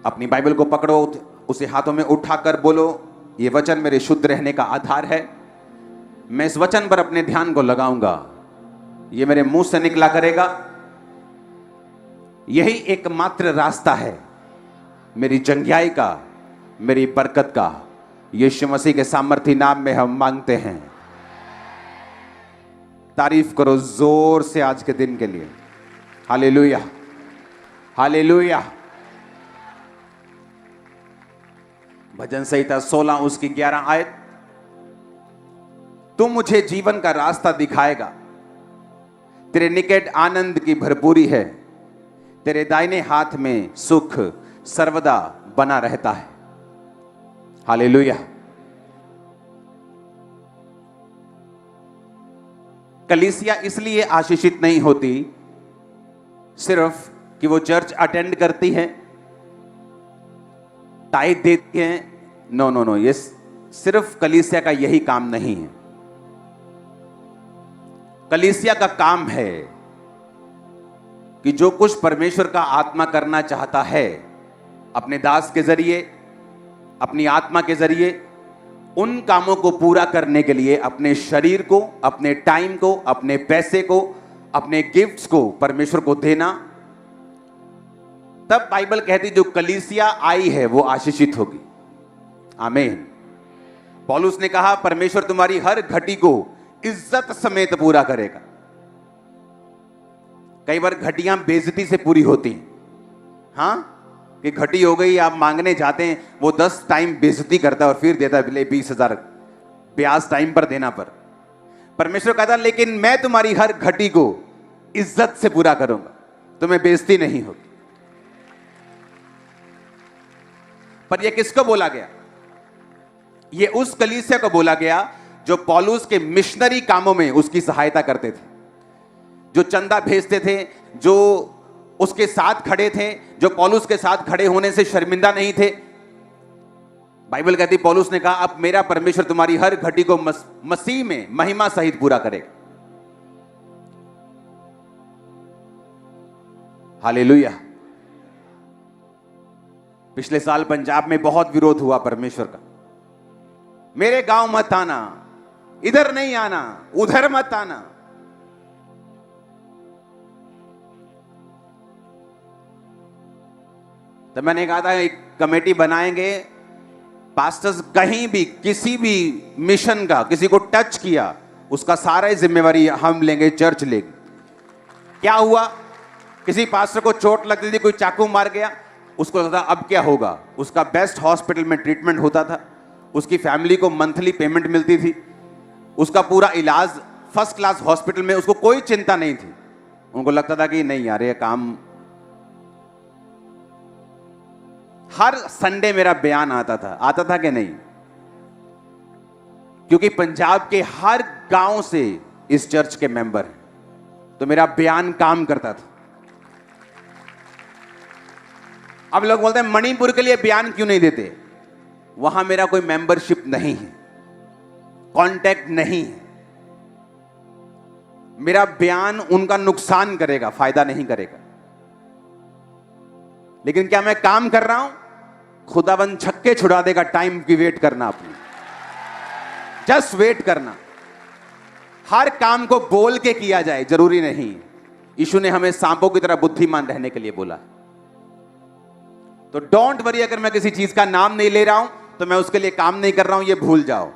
अपनी बाइबल को पकड़ो, उसे हाथों में उठाकर बोलो, ये वचन मेरे शुद्ध रहने का आधार है। मैं इस वचन पर अपने ध्यान को लगाऊंगा, ये मेरे मुंह से निकला करेगा। यही एकमात्र रास्ता है मेरी जंगियाई का, मेरी बरकत का। यीशु मसीह के सामर्थी नाम में हम मांगते हैं। तारीफ करो जोर से आज के दिन के लिए। Hallelujah, hallelujah. भजन संहिता 16 उसकी 11 आयत। तू मुझे जीवन का रास्ता दिखाएगा, तेरे निकट आनंद की भरपूरी है, तेरे दाहिने हाथ में सुख सर्वदा बना रहता है। हालेलुया। कलीसिया इसलिए आशीषित नहीं होती सिर्फ कि वो चर्च अटेंड करती है, टाइट देती है। नो नो नो, ये सिर्फ कलीसिया का यही काम नहीं है। कलीसिया का काम है कि जो कुछ परमेश्वर का आत्मा करना चाहता है अपने दास के जरिए, अपनी आत्मा के जरिए, उन कामों को पूरा करने के लिए अपने शरीर को, अपने टाइम को, अपने पैसे को, अपने गिफ्ट्स को परमेश्वर को देना। तब बाइबल कहती जो कलीसिया आई है वो आशीषित होगी। आमीन। पौलुस ने कहा परमेश्वर तुम्हारी हर घटी को इज्जत समेत पूरा करेगा। कई बार घटियां बेइज्जती से पूरी होती हैं। हाँ, कि घटी हो गई, आप मांगने जाते हैं, वो 10 टाइम बेइज्जती करता है और फिर देता है 20,000 ब्याज टाइम पर देना पर। परमेश्वर कहता लेकिन मैं तुम्हारी हर घटी को इज्जत से पूरा करूंगा, तुम्हें बेइज्जती नहीं होगी। पर यह किसको बोला गया? यह उस कलीसिया को बोला गया जो पौलुस के मिशनरी कामों में उसकी सहायता करते थे, जो चंदा भेजते थे, जो उसके साथ खड़े थे, जो पौलुस के साथ खड़े होने से शर्मिंदा नहीं थे। बाइबल कहती पौलुस ने कहा अब मेरा परमेश्वर तुम्हारी हर घटी को मसीह में महिमा सहित पूरा करेगा। हालेलुया। पिछले साल पंजाब में बहुत विरोध हुआ परमेश्वर का। मेरे गांव मत आना, इधर नहीं आना, उधर मत आना। तो मैंने कहा था एक कमेटी बनाएंगे, पास्टर्स कहीं भी किसी भी मिशन का किसी को टच किया उसका सारा जिम्मेवारी हम लेंगे, चर्च लेगी। क्या हुआ? किसी पास्टर को चोट लगती थी, कोई चाकू मार गया, उसको लगता था अब क्या होगा। उसका बेस्ट हॉस्पिटल में ट्रीटमेंट होता था, उसकी फैमिली को मंथली पेमेंट मिलती थी, उसका पूरा इलाज फर्स्ट क्लास हॉस्पिटल में, उसको कोई चिंता नहीं थी। उनको लगता था कि नहीं यार ये काम। हर संडे मेरा बयान आता था कि नहीं? क्योंकि पंजाब के हर गांव से इस चर्च के मेंबर हैं, तो मेरा बयान काम करता था। अब लोग बोलते हैं मणिपुर के लिए बयान क्यों नहीं देते? वहां मेरा कोई मेंबरशिप नहीं है, कांटेक्ट नहीं है। मेरा बयान उनका नुकसान करेगा, फायदा नहीं करेगा। लेकिन क्या मैं काम कर रहा हूं? खुदाबंद छक्के छुड़ा देगा। टाइम की वेट करना, अपनी जस्ट वेट करना। हर काम को बोल के किया जाए जरूरी नहीं। यीशु ने हमें सांपों की तरह बुद्धिमान रहने के लिए बोला। तो डोंट वरी, अगर मैं किसी चीज का नाम नहीं ले रहा हूं तो मैं उसके लिए काम नहीं कर रहा हूं, ये भूल जाओ।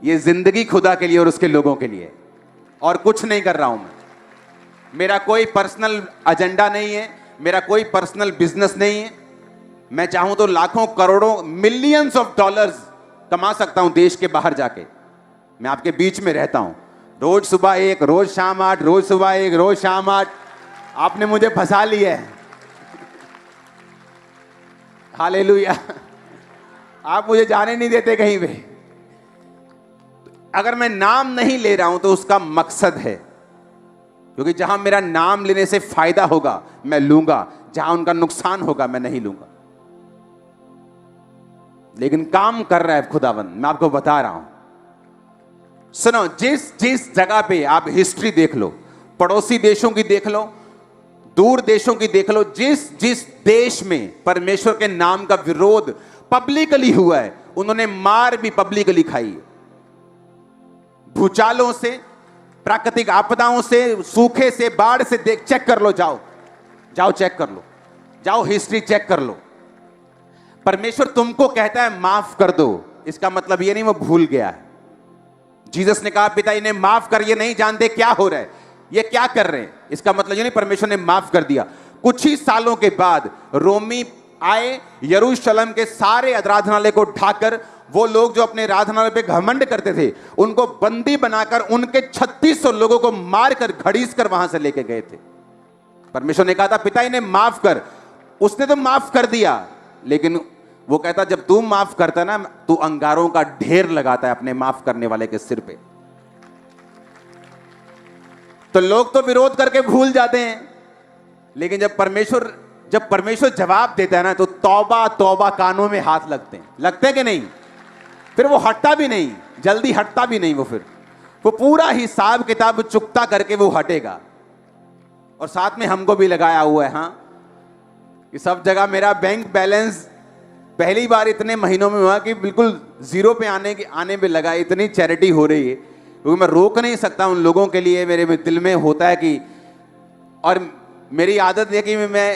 ये जिंदगी खुदा के लिए और उसके लोगों के लिए, और कुछ नहीं कर रहा हूं मैं। मेरा कोई पर्सनल एजेंडा नहीं है, मेरा कोई पर्सनल बिजनेस नहीं है। मैं चाहूं तो लाखों करोड़ों मिलियंस ऑफ डॉलर्स कमा सकता हूं देश के बाहर जाके। मैं आपके बीच में रहता हूं, रोज सुबह 1, रोज शाम 8, रोज सुबह 1, रोज शाम 8। आपने मुझे फंसा लिया है। हालेलुया। आप मुझे जाने नहीं देते कहीं पे। अगर मैं नाम नहीं ले रहा हूं तो उसका मकसद है, क्योंकि जहां मेरा नाम लेने से फायदा होगा मैं लूंगा, जहां उनका नुकसान होगा मैं नहीं लूंगा। लेकिन काम कर रहा है खुदावंद, मैं आपको बता रहा हूं। सुनो, जिस जिस जगह पे आप हिस्ट्री देख लो, पड़ोसी देशों की देख लो, दूर देशों की देख लो, जिस जिस देश में परमेश्वर के नाम का विरोध पब्लिकली हुआ है, उन्होंने मार भी पब्लिकली खाई है। भूचालों से, प्राकृतिक आपदाओं से, सूखे से, बाढ़ से, देख चेक कर लो, जाओ जाओ चेक कर लो, जाओ हिस्ट्री चेक कर लो। परमेश्वर तुमको कहता है माफ कर दो, इसका मतलब ये नहीं वो भूल गया है। जीसस ने कहा पिता इन्हें माफ कर, ये नहीं जानते क्या हो रहा है, ये क्या कर रहे हैं। इसका मतलब ये नहीं परमेश्वर ने माफ कर दिया। कुछ ही सालों के बाद रोमी आए, यरूशलेम के सारे आराधनालय को ढाकर, वो लोग जो अपने आराधनालय पे घमंड करते थे उनको बंदी बनाकर उनके 3600 लोगों को मारकर घड़ीस कर वहां से लेके गए थे। परमेश्वर ने कहा था पिता इन्हें माफ कर, उसने तो माफ कर दिया, लेकिन वो कहता जब तू माफ करता ना, तू अंगारों का ढेर लगाता है अपने माफ करने वाले के सिर पे। तो लोग तो विरोध करके भूल जाते हैं, लेकिन जब परमेश्वर जवाब देता है ना, तो तौबा तौबा कानों में हाथ लगते हैं कि नहीं। फिर वो हटता भी नहीं, जल्दी हटता भी नहीं, वो पूरा हिसाब किताब चुकता करके वो हटेगा। और साथ में हमको भी लगाया हुआ है, हाँ, कि सब जगह मेरा बैंक बैलेंस पहली बार इतने महीनों में हुआ कि बिल्कुल जीरो पे आने पे लगा। इतनी चैरिटी हो रही है, क्योंकि मैं रोक नहीं सकता उन लोगों के लिए। मेरे दिल में होता है कि, और मेरी आदत है कि मैं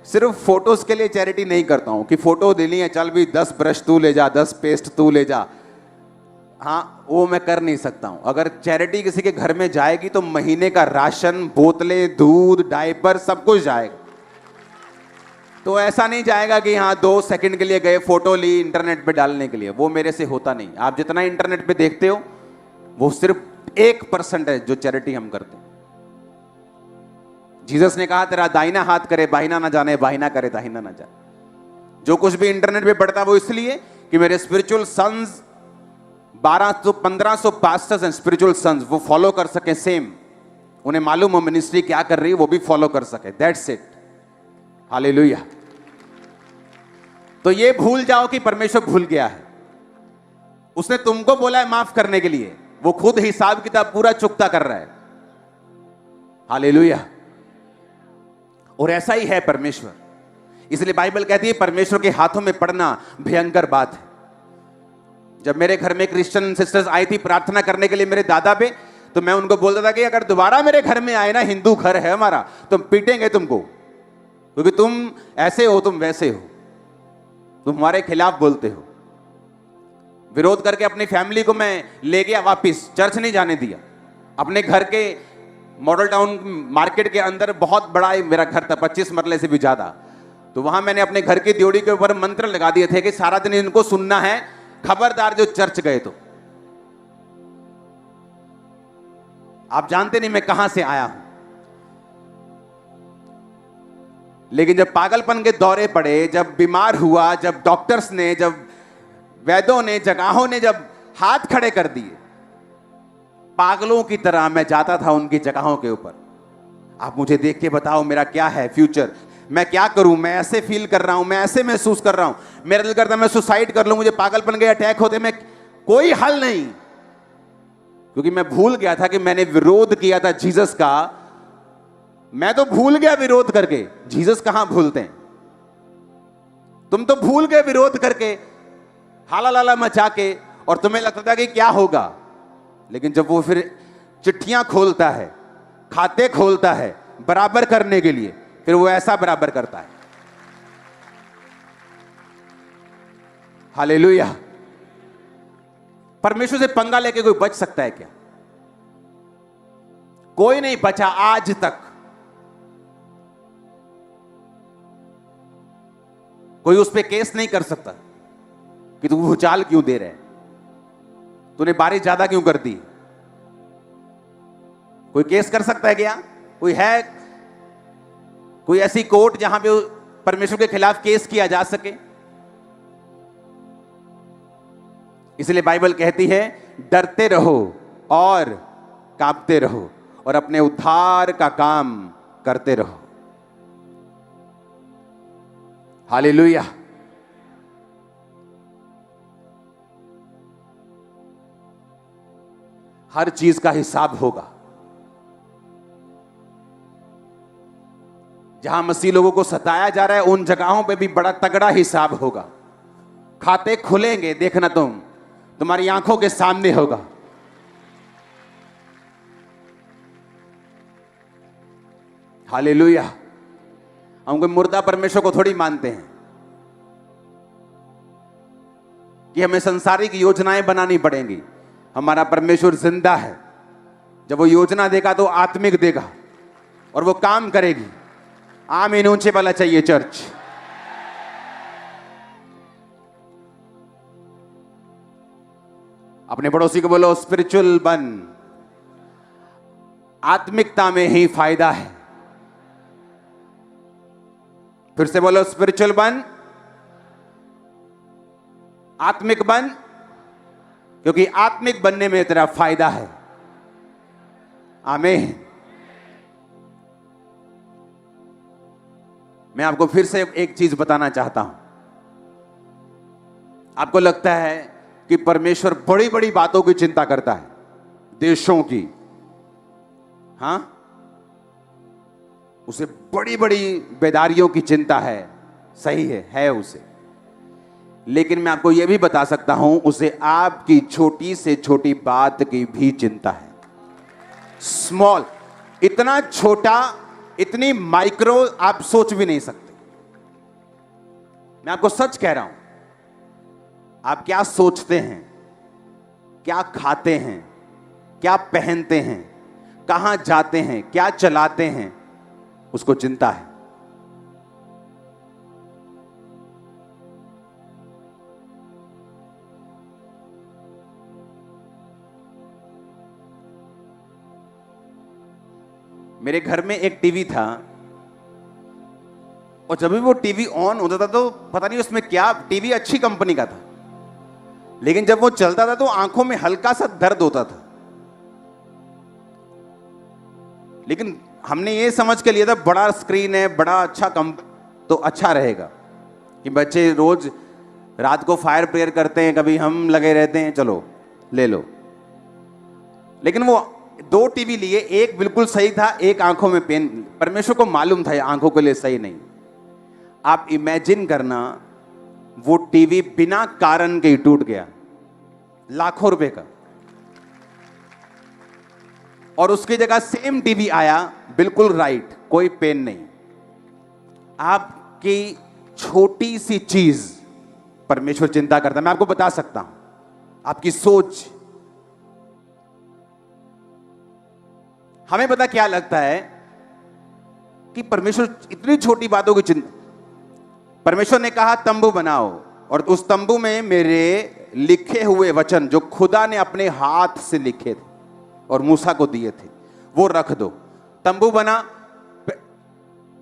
सिर्फ फोटोज के लिए चैरिटी नहीं करता हूं कि फोटो देनी है, चल भी 10 ब्रश तू ले जा, 10 पेस्ट तू ले जा। हाँ, वो मैं कर नहीं सकता हूं। अगर चैरिटी किसी के घर में जाएगी तो महीने का राशन, बोतलें, दूध, डायपर सब कुछ जाएगा। तो ऐसा नहीं जाएगा कि हाँ 2 सेकंड के लिए गए, फोटो ली इंटरनेट पे डालने के लिए। वो मेरे से होता नहीं। आप जितना इंटरनेट पे देखते हो वो सिर्फ 1% है जो चैरिटी हम करते हैं। जीसस ने कहा तेरा दाहिना हाथ करे बाहिना ना जाने, बाहिना करे दाहिना ना जाने। जो कुछ भी इंटरनेट पे पढ़ता है वो इसलिए कि मेरे spiritual sons 1200-1500 pastors and spiritual sons वो फॉलो कर सके सेम, उन्हें मालूम हो मिनिस्ट्री क्या कर रही है, वो भी फॉलो कर सके। That's it. हालेलुया। तो ये भूल जाओ कि परमेश्वर भूल गया है। उसने तुमको बोला है माफ करने के लिए, वो खुद हिसाब किताब पूरा चुकता कर रहा है। हालेलुया। और ऐसा ही है परमेश्वर। इसलिए बाइबल कहती है परमेश्वर के हाथों में पड़ना भयंकर बात है। जब मेरे घर में क्रिश्चियन सिस्टर्स आई थी प्रार्थना करने के लिए मेरे दादा पे, तो मैं उनको बोलता था कि अगर दोबारा मेरे घर में आए ना, हिंदू घर है हमारा, तो पीटेंगे तुमको, क्योंकि तुम ऐसे हो, तुम वैसे हो, तुम हमारे खिलाफ बोलते हो। विरोध करके अपनी फैमिली को मैं ले गया वापिस, चर्च नहीं जाने दिया। अपने घर के मॉडल टाउन मार्केट के अंदर बहुत बड़ा मेरा घर था, 25 मरले से भी ज्यादा। तो वहां मैंने अपने घर की ड्योढ़ी के ऊपर मंत्र लगा दिए थे कि सारा दिन इनको सुनना है, खबरदार जो चर्च गए तो। आप जानते नहीं मैं कहां से आया हूं, लेकिन जब पागलपन के दौरे पड़े, जब बीमार हुआ, जब डॉक्टर्स ने, जब वैद्यों ने, जगहों ने जब हाथ खड़े कर दिए, पागलों की तरह मैं जाता था उनकी जगहों के ऊपर। आप मुझे देख के बताओ मेरा क्या है फ्यूचर, मैं क्या करूं, मैं ऐसे फील कर रहा हूं, मैं ऐसे महसूस कर रहा हूं, मेरा दिल करता मैं सुसाइड कर लूं, मुझे पागलपन के अटैक होते, मैं कोई हल नहीं। क्योंकि मैं भूल गया था कि मैंने विरोध किया था जीसस का। मैं तो भूल गया विरोध करके, जीसस कहां भूलते हैं। तुम तो भूल गए विरोध करके, हाला लाला मचा के, और तुम्हें लगता था कि क्या होगा। लेकिन जब वो फिर चिट्ठियां खोलता है, खाते खोलता है बराबर करने के लिए, फिर वो ऐसा बराबर करता है। हालेलुया। परमेश्वर से पंगा लेके कोई बच सकता है क्या? कोई नहीं बचा आज तक। कोई उस पर केस नहीं कर सकता कि तू भूचाल क्यों दे रहे, तूने बारिश ज्यादा क्यों कर दी। कोई केस कर सकता है क्या? कोई है कोई ऐसी कोर्ट जहां पे परमेश्वर के खिलाफ केस किया जा सके? इसलिए बाइबल कहती है डरते रहो और कांपते रहो और अपने उद्धार का काम करते रहो। हालेलुया। हर चीज का हिसाब होगा। जहां मसीह लोगों को सताया जा रहा है उन जगहों पे भी बड़ा तगड़ा हिसाब होगा। खाते खुलेंगे, देखना तुम्हारी आंखों के सामने होगा। हालेलुया। हम कोई मुर्दा परमेश्वर को थोड़ी मानते हैं कि हमें सांसारिक योजनाएं बनानी पड़ेंगी। हमारा परमेश्वर जिंदा है। जब वो योजना देगा तो आत्मिक देगा और वो काम करेगी। आमीन ऊंचे वाला चाहिए चर्च। अपने पड़ोसी को बोलो स्पिरिचुअल बन, आत्मिकता में ही फायदा है। फिर से बोलो स्पिरिचुअल बन, आत्मिक बन, क्योंकि आत्मिक बनने में तेरा फायदा है। आमीन। मैं आपको फिर से एक चीज बताना चाहता हूं। आपको लगता है कि परमेश्वर बड़ी बड़ी बातों की चिंता करता है, देशों की। हां, उसे बड़ी बड़ी बेदारियों की चिंता है, सही है उसे। लेकिन मैं आपको यह भी बता सकता हूं, उसे आपकी छोटी से छोटी बात की भी चिंता है। स्मॉल, इतना छोटा, इतनी माइक्रो आप सोच भी नहीं सकते। मैं आपको सच कह रहा हूं, आप क्या सोचते हैं, क्या खाते हैं, क्या पहनते हैं, कहां जाते हैं, क्या चलाते हैं, उसको चिंता है। मेरे घर में एक टीवी था और जब भी वो टीवी ऑन होता था तो पता नहीं उसमें क्या, टीवी अच्छी कंपनी का था, लेकिन जब वो चलता था तो आंखों में हल्का सा दर्द होता था। लेकिन हमने ये समझ के लिया था बड़ा स्क्रीन है, बड़ा अच्छा तो अच्छा रहेगा, कि बच्चे रोज रात को फायर प्रेयर करते हैं, कभी हम लगे रहते हैं, चलो ले लो। लेकिन वो 2 टीवी लिए, एक बिल्कुल सही था, एक आंखों में पेन। परमेश्वर को मालूम था ये आंखों के लिए सही नहीं। आप इमेजिन करना, वो टीवी बिना कारण के ही टूट गया, लाखों रुपए का, और उसकी जगह सेम टीवी आया, बिल्कुल राइट, कोई पेन नहीं। आपकी छोटी सी चीज परमेश्वर चिंता करता है। मैं आपको बता सकता हूं, आपकी सोच। हमें पता क्या लगता है कि परमेश्वर इतनी छोटी बातों की चिंता। परमेश्वर ने कहा तंबू बनाओ, और उस तंबू में मेरे लिखे हुए वचन जो खुदा ने अपने हाथ से लिखे थे और मूसा को दिए थे, वो रख दो। तंबू बना।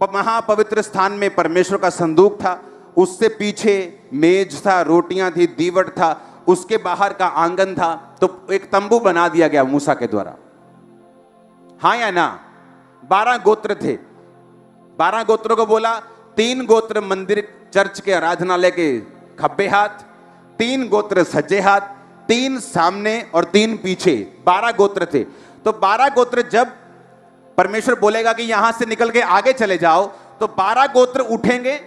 महापवित्र स्थान में परमेश्वर का संदूक था, उससे पीछे मेज था, रोटियां थी, दीवट था, उसके बाहर का आंगन था। तो एक तंबू बना दिया गया मूसा के द्वारा। हाँ या ना? 12 गोत्र थे। 12 गोत्रों को बोला, 3 गोत्र मंदिर चर्च के आराधनालय के खब्बे हाथ, 3 गोत्र सज्जे हाथ, 3 सामने और 3 पीछे। 12 गोत्र थे। तो 12 गोत्र जब परमेश्वर बोलेगा कि यहां से निकल के आगे चले जाओ, तो 12 गोत्र उठेंगे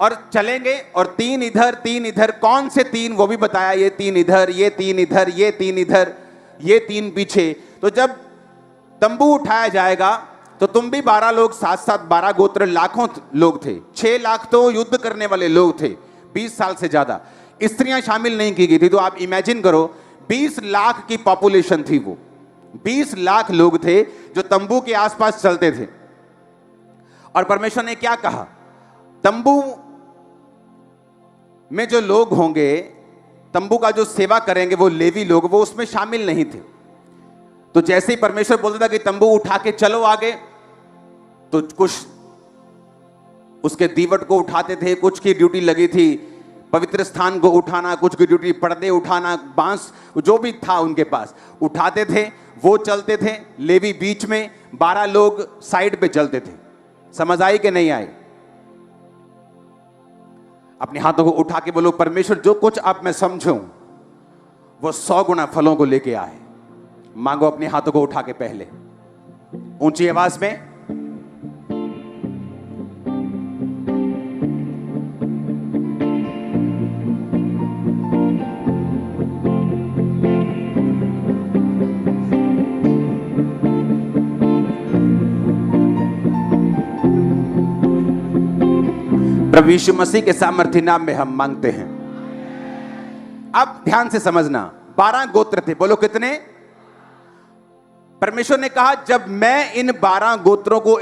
और चलेंगे, और 3 इधर 3 इधर। कौन से 3 वो भी बताया, ये 3 इधर, ये 3 इधर, ये 3 इधर, ये 3 पीछे। तो जब तंबू उठाया जाएगा तो तुम भी 12 लोग साथ साथ, 12 गोत्र, लाखों लोग थे। 6 लाख तो युद्ध करने वाले लोग थे, 20 साल से ज्यादा। स्त्रियां शामिल नहीं की गई थी। तो आप इमेजिन करो, 20 लाख की पॉपुलेशन थी। वो 20 लाख लोग थे जो तंबू के आसपास चलते थे। और परमेश्वर ने क्या कहा, तंबू में जो लोग होंगे, तंबू का जो सेवा करेंगे, वो लेवी लोग, वो उसमें शामिल नहीं थे। तो जैसे ही परमेश्वर बोलता था कि तंबू उठा के चलो आगे, तो कुछ उसके दीवट को उठाते थे, कुछ की ड्यूटी लगी थी पवित्र स्थान को उठाना, कुछ की ड्यूटी पर्दे उठाना, बांस जो भी था उनके पास उठाते थे, वो चलते थे। लेवी बीच में, 12 लोग साइड पे चलते थे। समझ आई कि नहीं आई? अपने हाथों को उठा के बोलो, परमेश्वर जो कुछ आप मैं समझूं वो 100 गुना फलों को लेके आए। मांगो अपने हाथों को उठा के, पहले ऊंची आवाज में। प्रभु यीशु मसीह के सामर्थ्य नाम में हम मांगते हैं। अब ध्यान से समझना, 12 गोत्र थे, बोलो कितने? परमेश्वर ने कहा जब मैं इन 12 गोत्रों को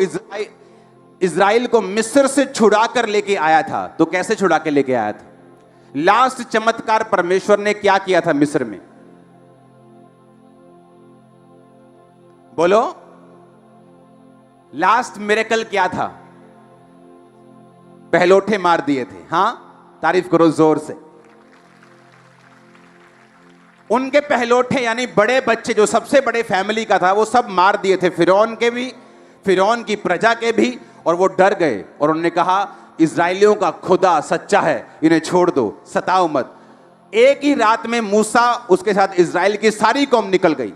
इज़राइल को मिस्र से छुड़ा कर लेके आया था, तो कैसे छुड़ा के लेके आया था? लास्ट चमत्कार परमेश्वर ने क्या किया था मिस्र में? बोलो, लास्ट मिरेकल क्या था? पहलोठे मार दिए थे। हां, तारीफ करो जोर से। उनके पहलोठे यानी बड़े बच्चे, जो सबसे बड़े फैमिली का था, वो सब मार दिए थे, फिरौन के भी, फिरौन की प्रजा के भी। और वो डर गए और उन्होंने कहा इजराइलियों का खुदा सच्चा है, इन्हें छोड़ दो, सताओ मत। एक ही रात में मूसा, उसके साथ इजराइल की सारी कौम निकल गई।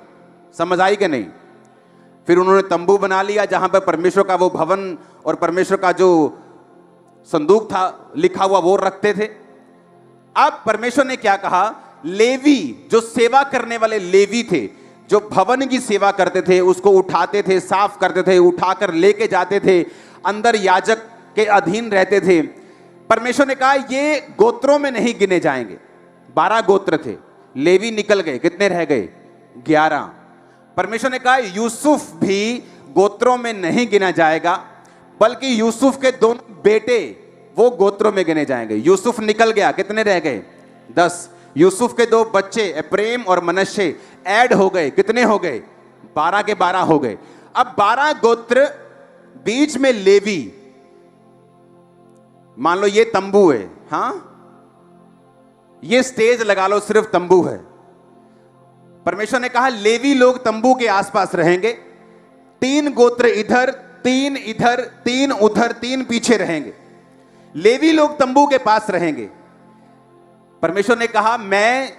समझ आई कि नहीं? फिर उन्होंने तंबू बना लिया जहां पर परमेश्वर का वो भवन और परमेश्वर का जो संदूक था लिखा हुआ वो रखते थे। अब परमेश्वर ने क्या कहा? लेवी, जो सेवा करने वाले लेवी थे, जो भवन की सेवा करते थे, उसको उठाते थे, साफ करते थे, उठाकर लेके जाते थे, अंदर याजक के अधीन रहते थे। परमेश्वर ने कहा ये गोत्रों में नहीं गिने जाएंगे। 12 गोत्र थे, लेवी निकल गए, कितने रह गए? 11। परमेश्वर ने कहा यूसुफ भी गोत्रों में नहीं गिना जाएगा, बल्कि यूसुफ के दोनों बेटे वो गोत्रों में गिने जाएंगे। यूसुफ निकल गया, कितने रह गए? 10। यूसुफ के 2 बच्चे एप्रेम और मनश्शे ऐड हो गए, कितने हो गए? 12 के 12 हो गए। अब 12 गोत्र, बीच में लेवी। मान लो ये तंबू है, हां, ये स्टेज लगा लो, सिर्फ तंबू है। परमेश्वर ने कहा लेवी लोग तंबू के आसपास रहेंगे। 3 गोत्र इधर, 3 इधर, 3 उधर, 3 पीछे रहेंगे। लेवी लोग तंबू के पास रहेंगे। परमेश्वर ने कहा मैं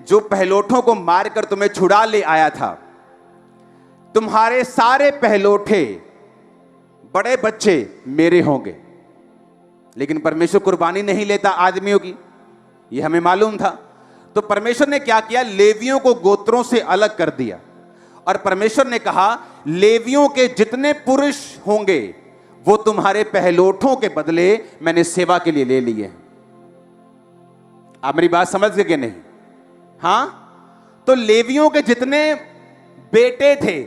जो पहलोठों को मारकर तुम्हें छुड़ा ले आया था, तुम्हारे सारे पहलोठे बड़े बच्चे मेरे होंगे। लेकिन परमेश्वर कुर्बानी नहीं लेता आदमियों की, यह हमें मालूम था। तो परमेश्वर ने क्या किया? लेवियों को गोत्रों से अलग कर दिया। और परमेश्वर ने कहा लेवियों के जितने पुरुष होंगे वो तुम्हारे पहलोठों के बदले मैंने सेवा के लिए ले लिए हैं। आप मेरी बात समझ गए कि नहीं? हां, तो लेवियों के जितने बेटे थे,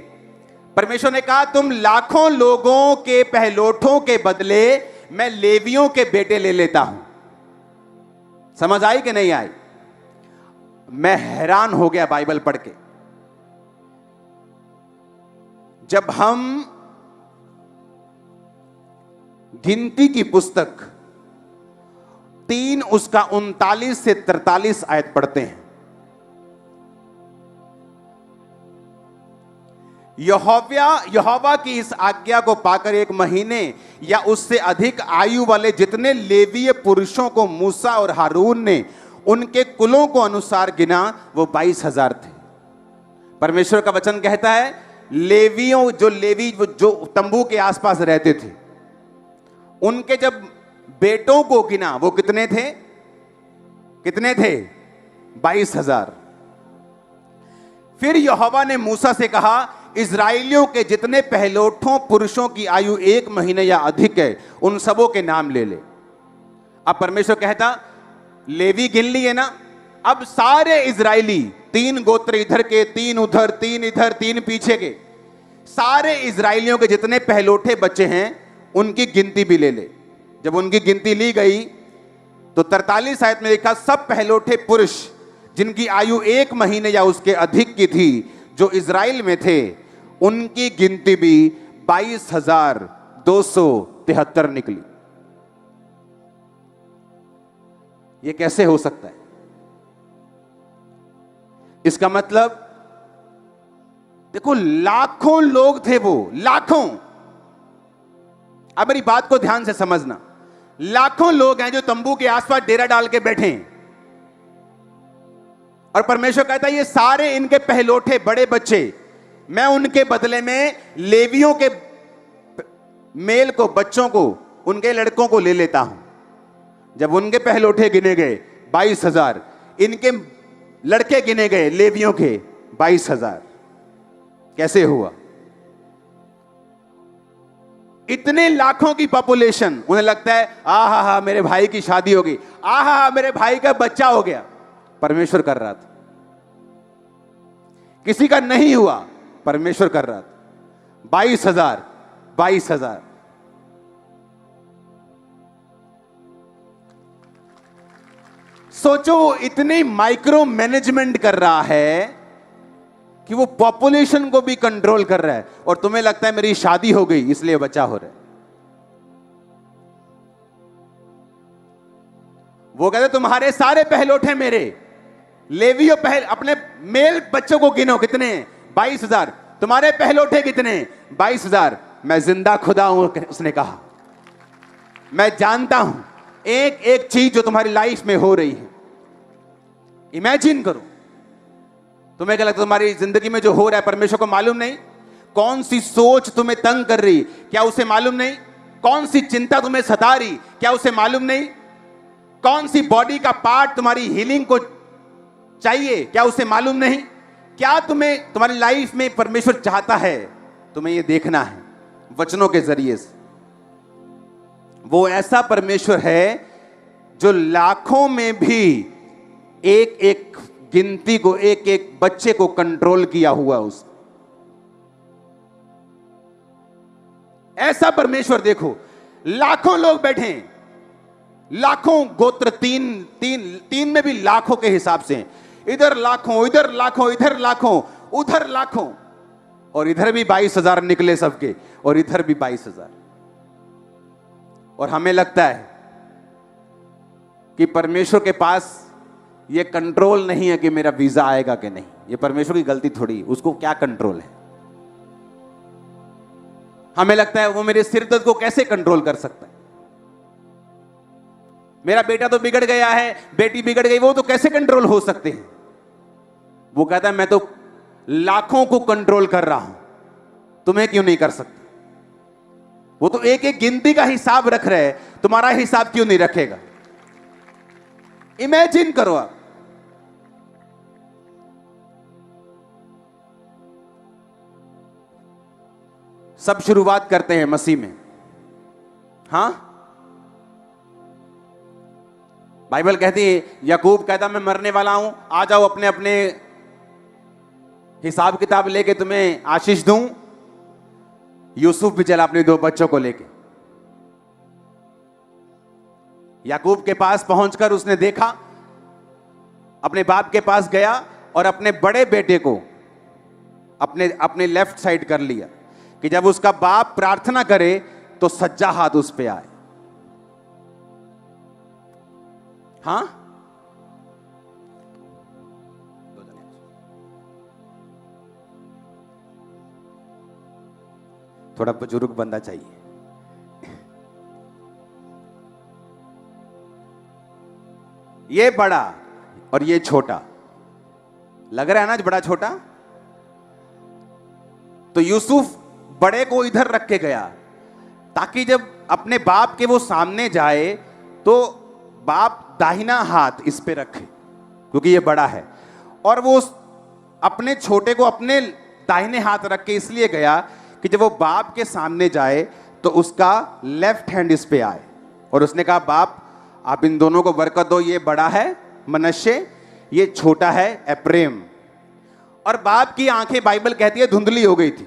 परमेश्वर ने कहा तुम लाखों लोगों के पहलोठों के बदले मैं लेवियों के बेटे ले लेता हूं। समझ आई कि नहीं आई? मैं हैरान हो गया बाइबल पढ़ के। जब हम गिनती की पुस्तक 3 उसका 39 से 43 आयत पढ़ते हैं, यहोवा की इस आज्ञा को पाकर 1 महीने या उससे अधिक आयु वाले जितने लेवीय पुरुषों को मूसा और हारून ने उनके कुलों को अनुसार गिना, वो 22,000 थे। परमेश्वर का वचन कहता है लेवियों, जो लेवी जो तंबू के आसपास रहते थे, उनके जब बेटों को गिना वो कितने थे? कितने थे? 22,000। फिर यहोवा ने मूसा से कहा इजराइलियों के जितने पहलोठों पुरुषों की आयु 1 महीने या अधिक है उन सबों के नाम ले ले। अब परमेश्वर कहता लेवी गिन लिए ना, अब सारे इजराइली, 3 गोत्र इधर के, 3 उधर, 3 इधर, 3 पीछे के, सारे इजराइलियों के जितने पहलोठे बच्चे हैं उनकी गिनती भी ले ले। जब उनकी गिनती ली गई तो 43 आयत में लिखा सब पहलोठे पुरुष जिनकी आयु 1 महीने या उसके अधिक की थी जो इजराइल में थे, उनकी गिनती भी 22,273 निकली। यह कैसे हो सकता है? इसका मतलब देखो लाखों लोग थे, वो लाखों। अब मेरी बात को ध्यान से समझना, लाखों लोग हैं जो तंबू के आसपास डेरा डाल के बैठे हैं और परमेश्वर कहता है ये सारे इनके पहलोठे बड़े बच्चे मैं उनके बदले में लेवियों के मेल को, बच्चों को, उनके लड़कों को ले लेता हूं। जब उनके पहलोठे गिने गए 22,000, इनके लड़के गिने गए लेवियों के 22,000। कैसे हुआ? इतने लाखों की पॉपुलेशन, उन्हें लगता है आहा हा मेरे भाई की शादी हो गई, आहा हा मेरे भाई का बच्चा हो गया। परमेश्वर कर रहा था। किसी का नहीं हुआ, परमेश्वर कर रहा था। 22,000 सोचो, इतनी माइक्रो मैनेजमेंट कर रहा है कि वो पॉपुलेशन को भी कंट्रोल कर रहा है, और तुम्हें लगता है मेरी शादी हो गई इसलिए बच्चा हो रहा है। वो कहते तुम्हारे सारे पहलौठे मेरे, लेवियो अपने मेल बच्चों को गिनो, कितने हैं? 22,000। तुम्हारे पहलौठे कितने? 22,000। मैं जिंदा खुदा हूं, उसने कहा। मैं जानता हूं एक एक चीज जो तुम्हारी लाइफ में हो रही है। इमेजिन करो, तुम्हें क्या लगता है तुम्हारी जिंदगी में जो हो रहा है परमेश्वर को मालूम नहीं? कौन सी सोच तुम्हें तंग कर रही, क्या उसे मालूम नहीं? कौन सी चिंता तुम्हें सता रही, क्या उसे मालूम नहीं? कौन सी बॉडी का पार्ट तुम्हारी हीलिंग को चाहिए, क्या उसे मालूम नहीं? क्या तुम्हें तुम्हारी लाइफ में परमेश्वर चाहता है? तुम्हें यह देखना है वचनों के जरिए से। वो ऐसा परमेश्वर है जो लाखों में भी एक एक गिनती को, एक एक बच्चे को कंट्रोल किया हुआ उस ऐसा परमेश्वर। देखो, लाखों लोग बैठे हैं, लाखों गोत्र, तीन में भी लाखों के हिसाब से, इधर लाखों, इधर लाखों, इधर लाखों, उधर लाखों, और इधर भी 22,000 निकले सबके, और इधर भी 22,000। और हमें लगता है कि परमेश्वर के पास ये कंट्रोल नहीं है कि मेरा वीजा आएगा कि नहीं। ये परमेश्वर की गलती थोड़ी, उसको क्या कंट्रोल है? हमें लगता है वो मेरे सिर दर्द को कैसे कंट्रोल कर सकता है? मेरा बेटा तो बिगड़ गया है, बेटी बिगड़ गई, वो तो कैसे कंट्रोल हो सकते हैं? वो कहता है मैं तो लाखों को कंट्रोल कर रहा हूं, तुम्हें क्यों नहीं कर सकता? वो तो एक एक गिनती का हिसाब रख रहे हैं, तुम्हारा हिसाब क्यों नहीं रखेगा? इमेजिन करो आप। सब शुरुआत करते हैं मसीह में। हां, बाइबल कहती है, याकूब कहता मैं मरने वाला हूं, आ जाओ अपने अपने हिसाब किताब लेके तुम्हें आशीष दूं। यूसुफ भी चला अपने 2 बच्चों को लेके। याकूब के पास पहुंचकर उसने देखा, अपने बाप के पास गया और अपने बड़े बेटे को अपने लेफ्ट साइड कर लिया कि जब उसका बाप प्रार्थना करे तो सज्जा हाथ उस पे आए। हां, थोड़ा बुजुर्ग बंदा चाहिए। ये बड़ा और ये छोटा लग रहा है ना, आज बड़ा छोटा। तो यूसुफ बड़े को इधर रख के गया ताकि जब अपने बाप के वो सामने जाए तो बाप दाहिना हाथ इस पे रखे, क्योंकि ये बड़ा है। और वो अपने छोटे को अपने दाहिने हाथ रख के इसलिए गया कि जब वो बाप के सामने जाए तो उसका लेफ्ट हैंड इस पे आए। और उसने कहा बाप आप इन दोनों को बरकत दो, ये बड़ा है मनश्शे, ये छोटा है एप्रेम। और बाप की आंखें बाइबल कहती है धुंधली हो गई थी,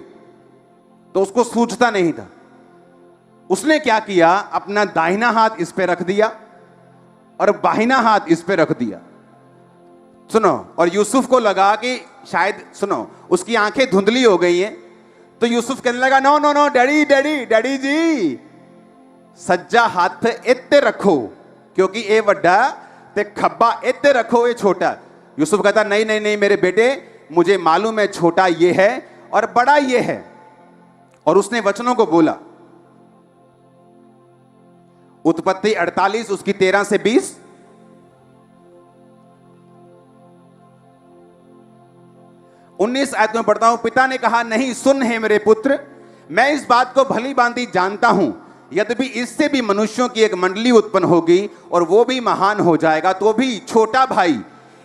तो उसको सूझता नहीं था। उसने क्या किया, अपना दाहिना हाथ इस पे रख दिया और बाहिना हाथ इस पे रख दिया। सुनो, और यूसुफ को लगा कि शायद, सुनो, उसकी आंखें धुंधली हो गई हैं, तो यूसुफ कहने लगा no no no daddy daddy daddy ji, सज्जा हाथ इत्ते रखो क्योंकि ये वड्डा ते खब्बा इत्ते रखो ये छोटा। यूसुफ कहता नहीं नहीं नहीं मेरे बेटे, मुझे मालूम है छोटा ये है और बड़ा ये है। और उसने वचनों को बोला, उत्पत्ति 48 उसकी 13 से 20, उन्नीस आयत में पढ़ता हूं। पिता ने कहा नहीं, सुन है मेरे पुत्र, मैं इस बात को भली भांति जानता हूं, यद्यपि इससे भी मनुष्यों की एक मंडली उत्पन्न होगी और वो भी महान हो जाएगा, तो भी छोटा भाई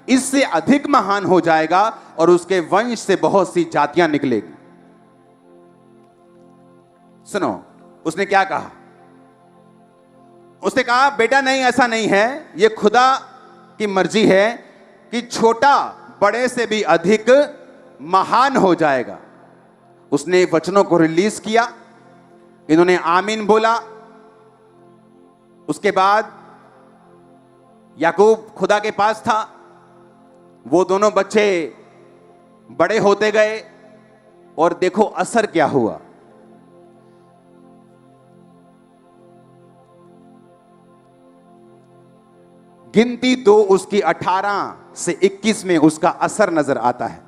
इससे अधिक महान हो जाएगा और उसके वंश से बहुत सी जातियां निकलेगी। सुनो, उसने क्या कहा? उसने कहा बेटा नहीं, ऐसा नहीं है, यह खुदा की मर्जी है कि छोटा बड़े से भी अधिक महान हो जाएगा। उसने वचनों को रिलीज किया, इन्होंने आमीन बोला। उसके बाद याकूब खुदा के पास था, वो दोनों बच्चे बड़े होते गए और देखो असर क्या हुआ। गिनती 2 उसकी 18 से 21 में उसका असर नजर आता है।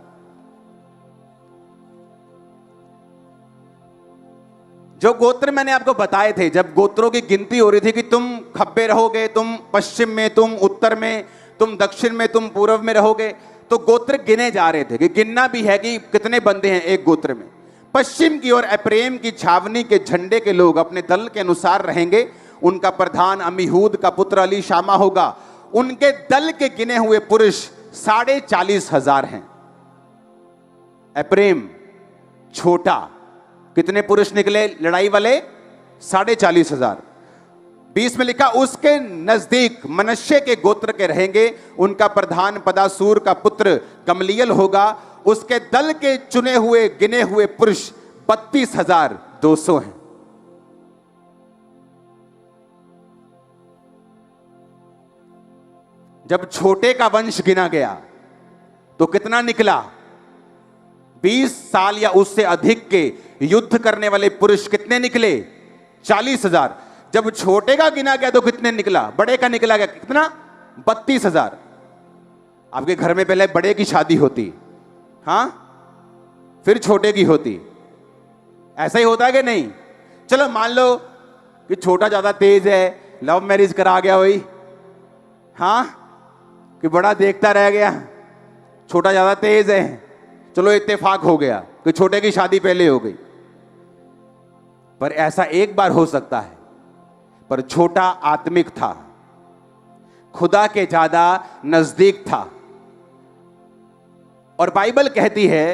जो गोत्र मैंने आपको बताए थे, जब गोत्रों की गिनती हो रही थी कि तुम खब्बे रहोगे, तुम पश्चिम में, तुम उत्तर में, तुम दक्षिण में, तुम पूर्व में रहोगे, तो गोत्र गिने जा रहे थे कि गिनना भी है कि कितने बंदे हैं एक गोत्र में। पश्चिम की ओर एप्रेम की छावनी के झंडे के लोग अपने दल के अनुसार रहेंगे। उनका प्रधान अमीहूद का पुत्र अली शामा होगा। उनके दल के गिने हुए पुरुष 40,500 हैं। एप्रेम छोटा, कितने पुरुष निकले लड़ाई वाले? 40,500। 20 में लिखा उसके नजदीक मनश्शे के गोत्र के रहेंगे। उनका प्रधान पदासूर का पुत्र गमलीएल होगा। उसके दल के चुने हुए गिने हुए पुरुष 32,200 हैं। जब छोटे का वंश गिना गया तो कितना निकला? 20 साल या उससे अधिक के युद्ध करने वाले पुरुष कितने निकले? 40,000। जब छोटे का गिना गया तो कितने निकला? बड़े का निकला गया कितना? 32,000। आपके घर में पहले बड़े की शादी होती, हां, फिर छोटे की होती। ऐसा ही होता है कि नहीं? चलो मान लो कि छोटा ज्यादा तेज है, लव मैरिज करा गया वही, हां, कि बड़ा देखता रह गया, छोटा ज्यादा तेज है, चलो इत्तेफाक हो गया कि छोटे की शादी पहले हो गई। पर ऐसा एक बार हो सकता है, पर छोटा आत्मिक था, खुदा के ज्यादा नजदीक था। और बाइबल कहती है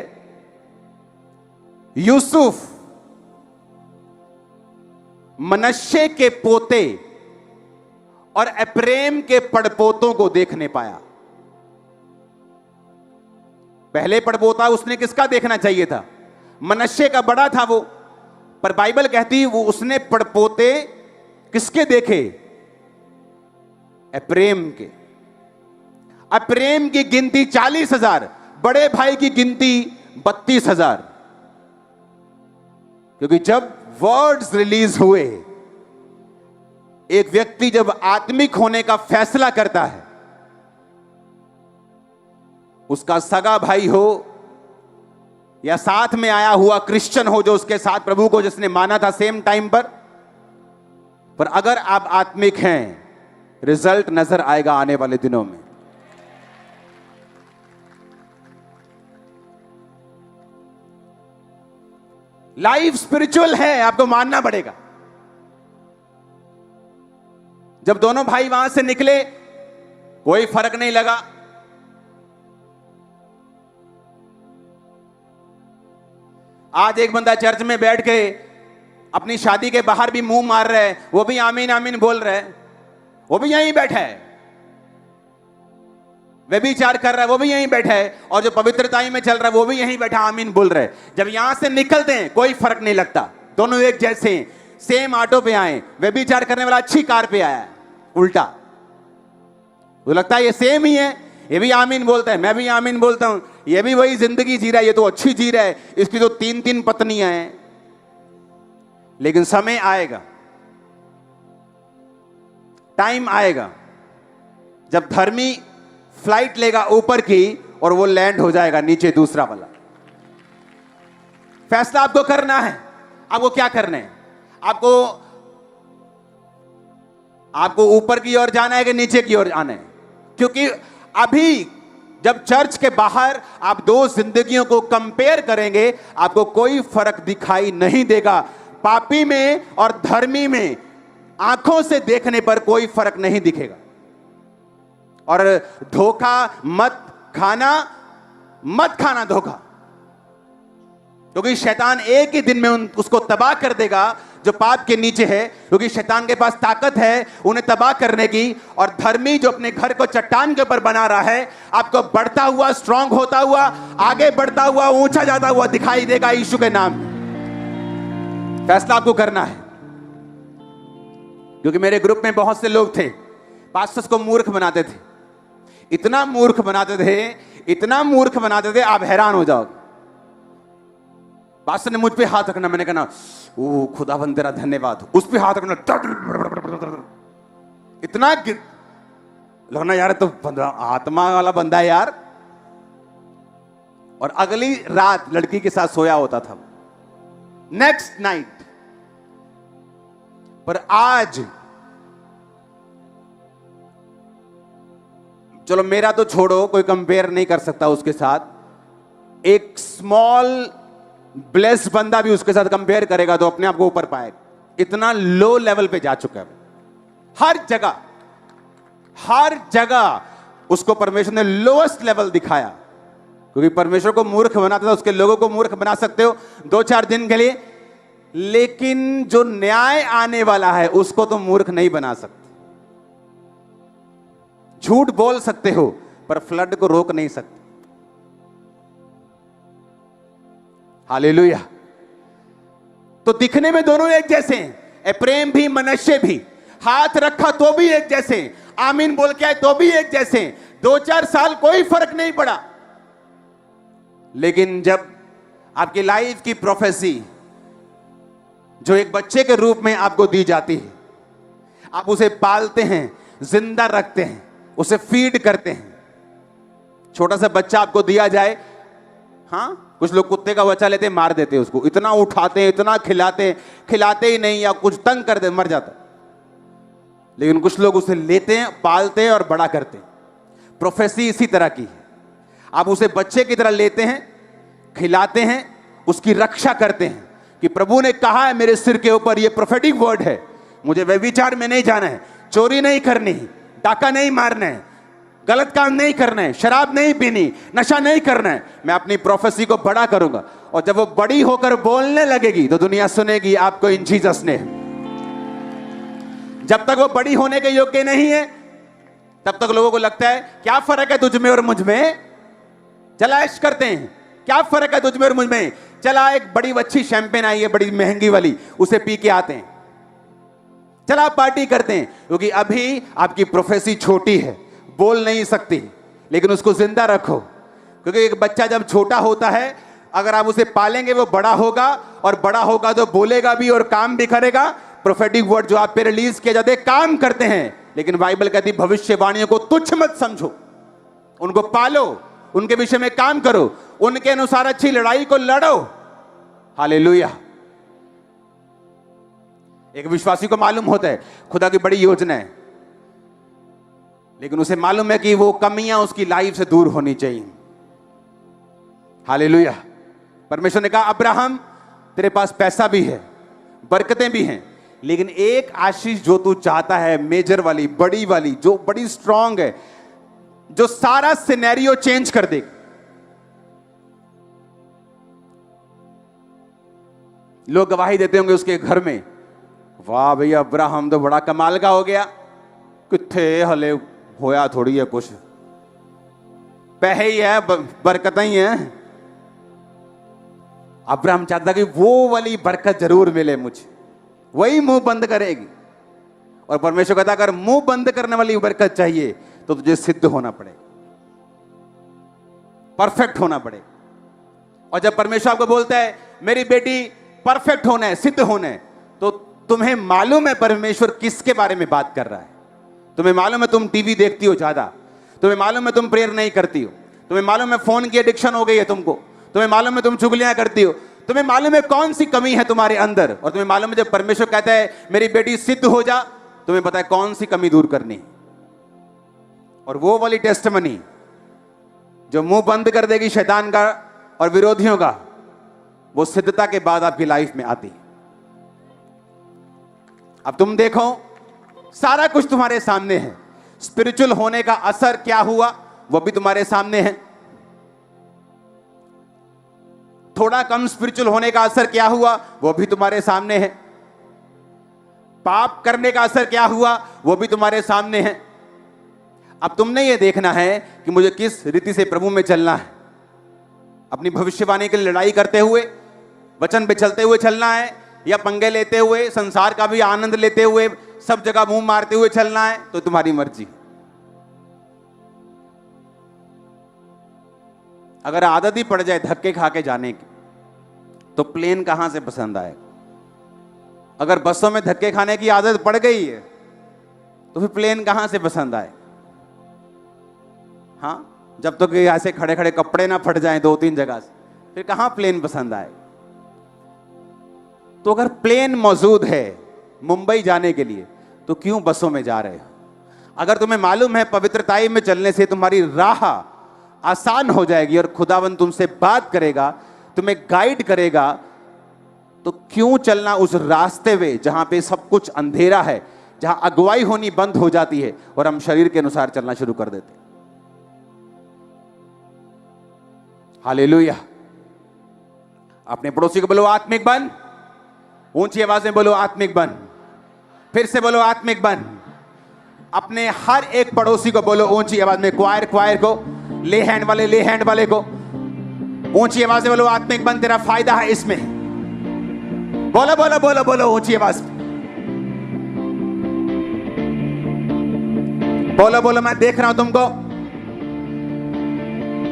यूसुफ मनश्शे के पोते और एप्रेम के पड़पोतों को देखने पाया। पहले पड़पोता उसने किसका देखना चाहिए था? मनश्शे का बड़ा था वो, पर बाइबल कहती वो उसने पड़पोते किसके देखे? एप्रेम के। एप्रेम की गिनती 40,000, बड़े भाई की गिनती 32,000। क्योंकि जब वर्ड्स रिलीज हुए, एक व्यक्ति जब आत्मिक होने का फैसला करता है, उसका सगा भाई हो या साथ में आया हुआ क्रिश्चियन हो जो उसके साथ प्रभु को जिसने माना था सेम टाइम पर अगर आप आत्मिक हैं, रिजल्ट नजर आएगा आने वाले दिनों में। लाइफ स्पिरिचुअल है, आपको मानना पड़ेगा। जब दोनों भाई वहां से निकले कोई फर्क नहीं लगा। आज एक बंदा चर्च में बैठ के अपनी शादी के बाहर भी मुंह मार रहा है, वो भी आमीन आमीन बोल रहा है, वो भी यहीं बैठा है। व्यभिचार कर रहा है, वो भी यहीं बैठा है। और जो पवित्रताई में चल रहा है वो भी यहीं बैठा आमीन बोल रहा है। जब यहां से निकलते हैं कोई फर्क नहीं लगता, दोनों एक जैसे हैं। सेम ऑटो पे आए, व्यभिचार करने वाला अच्छी कार पे आया, उल्टा तो लगता है ये सेम ही है। ये भी आमीन बोलता है, मैं भी आमीन बोलता हूं, ये भी वही जिंदगी जी रहा है, ये तो अच्छी जी रहा है, इसकी तो 3-3 पत्नियां हैं। लेकिन समय आएगा, टाइम आएगा जब धर्मी फ्लाइट लेगा ऊपर की और वो लैंड हो जाएगा नीचे दूसरा वाला। फैसला आपको करना है। आपको क्या करना है? आपको ऊपर की ओर जाना है कि नीचे की ओर जाना है? क्योंकि अभी जब चर्च के बाहर आप दो जिंदगियों को कंपेयर करेंगे, आपको कोई फर्क दिखाई नहीं देगा। पापी में और धर्मी में आंखों से देखने पर कोई फर्क नहीं दिखेगा। और धोखा मत खाना धोखा। क्योंकि शैतान एक ही दिन में उसको तबाह कर देगा जो पाप के नीचे है, क्योंकि शैतान के पास ताकत है उन्हें तबाह करने की। और धर्मी जो अपने घर को चट्टान के ऊपर बना रहा है, आपको बढ़ता हुआ, स्ट्रांग होता हुआ, आगे बढ़ता हुआ, ऊंचा जाता हुआ दिखाई देगा यीशु के नाम में। फैसला आपको करना है। क्योंकि मेरे ग्रुप में बहुत से लोग थे, पास्टर्स को मूर्ख बनाते थे, इतना मूर्ख बनाते थे, इतना मूर्ख बनाते थे, आप हैरान हो जाओगे। पास्टर ने मुझ पे हाथ रखना, मैंने कहा ओ खुदावंद तेरा धन्यवाद, उस पे हाथ रखना, इतना लगना यार तो आत्मा वाला बंदा है यार। और अगली रात लड़की के साथ सोया होता था, नेक्स्ट नाइट। पर आज चलो मेरा तो छोड़ो, कोई कंपेयर नहीं कर सकता उसके साथ। एक स्मॉल ब्लेस बंदा भी उसके साथ कंपेयर करेगा तो अपने आप को ऊपर पाएगा। इतना लो लेवल पे जा चुका है। हर जगह उसको परमेश्वर ने लोएस्ट लेवल दिखाया। क्योंकि परमेश्वर को मूर्ख बनाता था, उसके लोगों को मूर्ख बना सकते हो 2-4 दिन के लिए, लेकिन जो न्याय आने वाला है उसको तो मूर्ख नहीं बना सकते। झूठ बोल सकते हो पर फ्लड को रोक नहीं सकते। हालेलुया। तो दिखने में दोनों एक जैसे हैं, एप्रेम भी मनश्शे भी। हाथ रखा तो भी एक जैसे, आमीन बोल के आए तो भी एक जैसे। 2-4 साल कोई फर्क नहीं पड़ा। लेकिन जब आपकी लाइफ की प्रोफेसी जो एक बच्चे के रूप में आपको दी जाती है, आप उसे पालते हैं, जिंदा रखते हैं, उसे फीड करते हैं। छोटा सा बच्चा आपको दिया जाए, हाँ कुछ लोग कुत्ते का बच्चा लेते मार देते हैं उसको, इतना उठाते हैं, इतना खिलाते ही नहीं, या कुछ तंग कर दे मर जाता। लेकिन कुछ लोग उसे लेते हैं, पालते हैं और बड़ा करते हैं। प्रोफेसी इसी तरह की है। आप उसे बच्चे की तरह लेते हैं, खिलाते हैं, उसकी रक्षा करते हैं कि प्रभु ने कहा है मेरे सिर के ऊपर, ये प्रोफेटिक वर्ड है, मुझे व्यभिचार में नहीं जाना है, चोरी नहीं करनी, डाका नहीं मारना है, गलत काम नहीं करना है, शराब नहीं पीनी, नशा नहीं करना है। मैं अपनी प्रोफेसी को बड़ा करूंगा और जब वो बड़ी होकर बोलने लगेगी तो दुनिया सुनेगी आपको इन जीसस ने। जब तक वो बड़ी होने के योग्य नहीं है तब तक लोगों को लगता है क्या फर्क है तुझ में और मुझ में, चला ऐश करते हैं, क्या फर्क है तुझ में और मुझ में, चला एक बड़ी अच्छी शैंपेन आई है बड़ी महंगी वाली, उसे पी के आते हैं, चला पार्टी करते हैं। क्योंकि अभी आपकी प्रोफेसी छोटी है, बोल नहीं सकती, लेकिन उसको जिंदा रखो। क्योंकि एक बच्चा जब छोटा होता है, अगर आप उसे पालेंगे वो बड़ा होगा, और बड़ा होगा तो बोलेगा भी और काम भी करेगा। प्रोफेटिक वर्ड जो आप पे रिलीज किए जाते काम करते हैं, लेकिन बाइबल कहती भविष्यवाणियों को तुच्छ मत समझो, उनको पालो, उनके विषय में काम करो, उनके अनुसार अच्छी लड़ाई को लड़ो। हालेलुया। एक विश्वासी को मालूम होता है खुदा की बड़ी योजना है, लेकिन उसे मालूम है कि वो कमियां उसकी लाइफ से दूर होनी चाहिए। हालेलुया। परमेश्वर ने कहा अब्राहम तेरे पास पैसा भी है, बरकतें भी हैं, लेकिन एक आशीष जो तू चाहता है, मेजर वाली, बड़ी वाली, जो बड़ी स्ट्रांग है, जो सारा सिनेरियो चेंज कर देगी। लोग गवाही देते होंगे उसके घर में, वाह भैया अब्राहम तो बड़ा कमाल का हो गया, किथे हले होया थोड़ी है कुछ, पैसे ही है, बरकतें ही है। अब्राहम चाहता कि वो वाली बरकत जरूर मिले मुझे, वही मुंह बंद करेगी। और परमेश्वर कहता अगर मुंह बंद करने वाली बरकत चाहिए तो तुझे सिद्ध होना पड़ेगा, परफेक्ट होना पड़ेगा। और जब परमेश्वर आपको बोलता है मेरी बेटी परफेक्ट होना है, सिद्ध होना है, तो तुम्हें मालूम है परमेश्वर किसके बारे में बात कर रहा है। तुम्हें मालूम है तुम टीवी देखती हो ज्यादा, तुम्हें मालूम है तुम प्रेयर नहीं करती हो, तुम्हें मालूम है फोन की एडिक्शन हो गई है तुमको, तुम्हें मालूम है तुम चुगलियां करती हो, तुम्हें मालूम है कौन सी कमी है तुम्हारे अंदर, और तुम्हें मालूम है जब परमेश्वर कहता है मेरी बेटी सिद्ध हो जा, तुम्हें पता है कौन सी कमी दूर करनी है। और वो वाली टेस्टमनी जो मुंह बंद कर देगी शैतान का और विरोधियों का, वो सिद्धता के बाद आपकी लाइफ में आती है। अब तुम देखो सारा कुछ तुम्हारे सामने है, स्पिरिचुअल होने का असर क्या हुआ वो भी तुम्हारे सामने है। थोड़ा कम स्पिरिचुअल होने का असर क्या हुआ वो भी तुम्हारे सामने है। पाप करने का असर क्या हुआ वो भी तुम्हारे सामने है। अब तुमने ये देखना है कि मुझे किस रीति से प्रभु में चलना है। अपनी भविष्यवाणी के लिए लड़ाई करते हुए, वचन पे चलते हुए चलना है, या पंगे लेते हुए, संसार का भी आनंद लेते हुए, सब जगह मुंह मारते हुए चलना है, तो तुम्हारी मर्जी। अगर आदत ही पड़ जाए धक्के खा के जाने की, तो प्लेन कहां से पसंद आएगा। अगर बसों में धक्के खाने की आदत पड़ गई है तो फिर प्लेन कहां से पसंद आए। हाँ, जब तक ऐसे खड़े खड़े कपड़े ना फट जाएं 2-3 जगह से, फिर कहां प्लेन पसंद आए। तो अगर प्लेन मौजूद है मुंबई जाने के लिए, तो क्यों बसों में जा रहे हो। अगर तुम्हें मालूम है पवित्रताई में चलने से तुम्हारी राह आसान हो जाएगी और खुदावन तुमसे बात करेगा, तुम्हें गाइड करेगा, तो क्यों चलना उस रास्ते में जहां पे सब कुछ अंधेरा है, जहां अगुवाई होनी बंद हो जाती है और हम शरीर के अनुसार चलना शुरू कर देते हैं। हालेलुया। अपने पड़ोसी को बोलो आत्मिक बन। ऊंची आवाज में बोलो आत्मिक बन। फिर से बोलो आत्मिक बन। अपने हर एक पड़ोसी को बोलो ऊंची आवाज में, क्वायर को, ले हैंड वाले को ऊंची आवाज में बोलो आत्मिक बन, तेरा फायदा है इसमें। बोलो बोलो बोलो बोलो ऊंची आवाज में बोलो बोलो। मैं देख रहा हूं तुमको।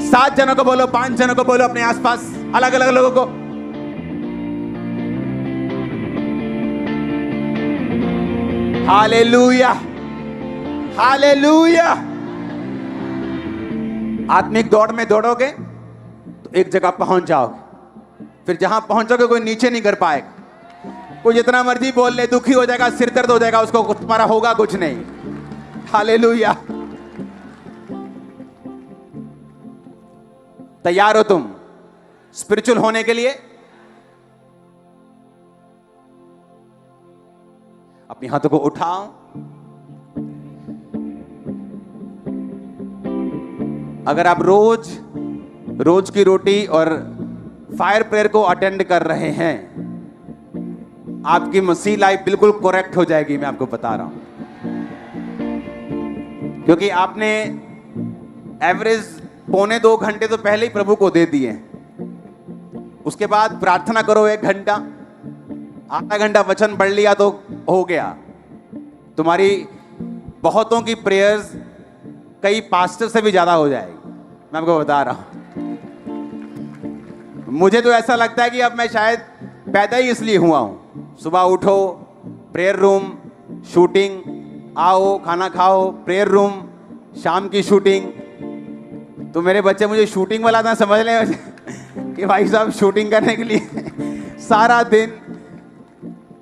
7 जनों को बोलो, 5 जनों को बोलो, अपने आसपास अलग अलग लोगों को। Hallelujah, hallelujah. आत्मिक दौड़ में दौड़ोगे तो एक जगह पहुंच जाओगे, फिर जहां पहुंचोगे कोई नीचे नहीं कर पाएगा। कोई जितना मर्जी बोल ले, दुखी हो जाएगा, सिर दर्द हो जाएगा, उसको तुम्हारा होगा कुछ नहीं। हालेलुया। तैयार हो तुम स्पिरिचुअल होने के लिए? अपने हाथों को उठाओ। अगर आप रोज की रोटी और फायर प्रेयर को अटेंड कर रहे हैं, आपकी मसीह लाइफ बिल्कुल करेक्ट हो जाएगी। मैं आपको बता रहा हूं, क्योंकि आपने एवरेज 1.25 घंटे तो पहले ही प्रभु को दे दिए। उसके बाद प्रार्थना करो 1 घंटा, आधा घंटा वचन पढ़ लिया तो हो गया। तुम्हारी बहुतों की प्रेयर्स कई पास्टर से भी ज्यादा हो जाएगी। मैं आपको बता रहा हूं। मुझे तो ऐसा लगता है कि अब मैं शायद पैदा ही इसलिए हुआ हूं। सुबह उठो, प्रेयर रूम, शूटिंग, आओ खाना खाओ, प्रेयर रूम, शाम की शूटिंग। तो मेरे बच्चे मुझे शूटिंग वाला ना समझ लें कि भाई साहब शूटिंग करने के लिए सारा दिन।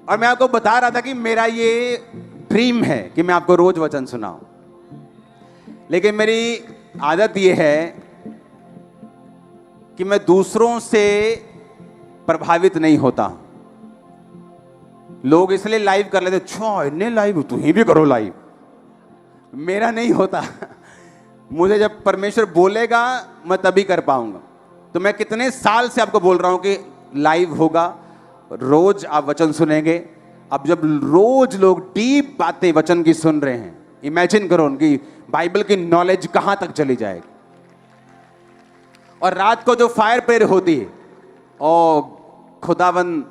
और मैं आपको बता रहा था कि मेरा ये ड्रीम है कि मैं आपको रोज वचन सुनाऊं, लेकिन मेरी आदत ये है कि मैं दूसरों से प्रभावित नहीं होता। लोग इसलिए लाइव कर लेते, अच्छा इन्हें लाइव, तू ही भी करो लाइव। मेरा नहीं होता। मुझे जब परमेश्वर बोलेगा मैं तभी कर पाऊंगा। तो मैं कितने साल से आपको बोल रहा हूं कि लाइव होगा, रोज आप वचन सुनेंगे। अब जब रोज लोग डीप बातें वचन की सुन रहे हैं, इमेजिन करो उनकी बाइबल की नॉलेज कहां तक चली जाएगी। और रात को जो फायर प्रेयर होती है, ओ खुदावन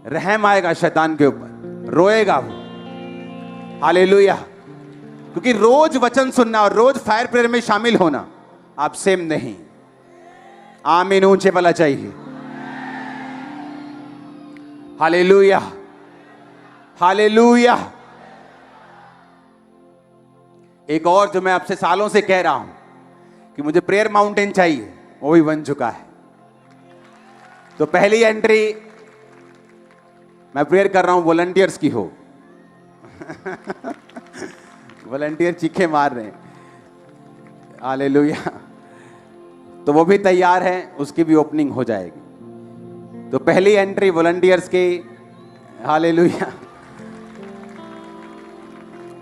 रहम आएगा शैतान के ऊपर, रोएगा वो। हालेलुया। क्योंकि रोज वचन सुनना और रोज फायर प्रेयर में शामिल होना आप सेम नहीं। आमीन ऊंचे वाला चाहिए। Hallelujah, hallelujah. एक और जो मैं आपसे सालों से कह रहा हूं कि मुझे प्रेयर माउंटेन चाहिए, वो भी बन चुका है। तो पहली एंट्री मैं प्रेयर कर रहा हूं वॉलंटियर्स की हो। वॉलंटियर चीखे मार रहे हैं। हालेलुया। तो वो भी तैयार है, उसकी भी ओपनिंग हो जाएगी। तो पहली एंट्री वॉलंटियर्स की। हालेलुया।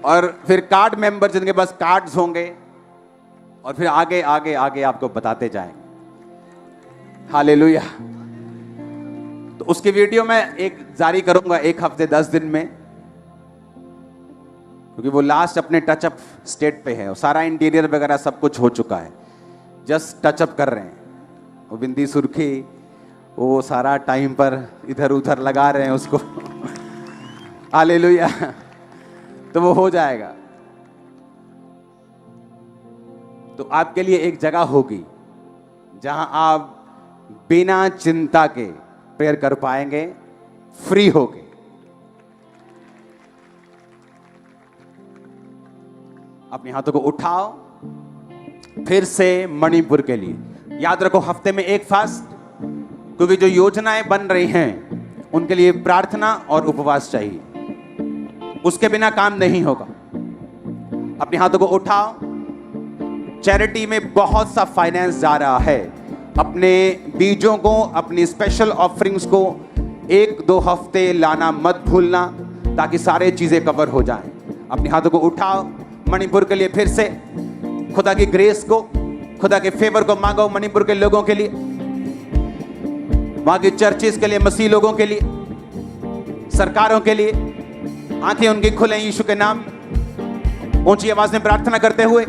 और फिर कार्ड मेंबर जिनके पास कार्ड्स होंगे, और फिर आगे आगे आगे आपको बताते जाएंगे। हालेलुया। तो उसकी वीडियो मैं एक जारी करूंगा 1 हफ्ते 10 दिन में, क्योंकि वो लास्ट अपने टचअप स्टेट पे है और सारा इंटीरियर वगैरह सब कुछ हो चुका है, जस्ट टचअप कर रहे हैं। वो बिंदी सुर्खी वो सारा टाइम पर इधर उधर लगा रहे हैं उसको हालेलुया। तो वो हो जाएगा। तो आपके लिए एक जगह होगी जहां आप बिना चिंता के प्रेयर कर पाएंगे, फ्री होके। अपने हाथों को उठाओ, फिर से मणिपुर के लिए याद रखो, हफ्ते में 1 फास्ट, क्योंकि जो योजनाएं बन रही हैं उनके लिए प्रार्थना और उपवास चाहिए, उसके बिना काम नहीं होगा। अपने हाथों को उठाओ। चैरिटी में बहुत सा फाइनेंस जा रहा है। अपने बीजों को, अपनी स्पेशल ऑफरिंग्स को 1-2 हफ्ते लाना मत भूलना, ताकि सारे चीजें कवर हो जाएं। अपने हाथों को उठाओ, मणिपुर के लिए फिर से खुदा की ग्रेस को, खुदा के फेवर को मांगो। मणिपुर के लोगों के लिए, वहां की चर्चेस के लिए, मसीह लोगों के लिए, सरकारों के लिए। आंखें उनकी खुले यीशु के नाम, ऊंची आवाज में प्रार्थना करते हुए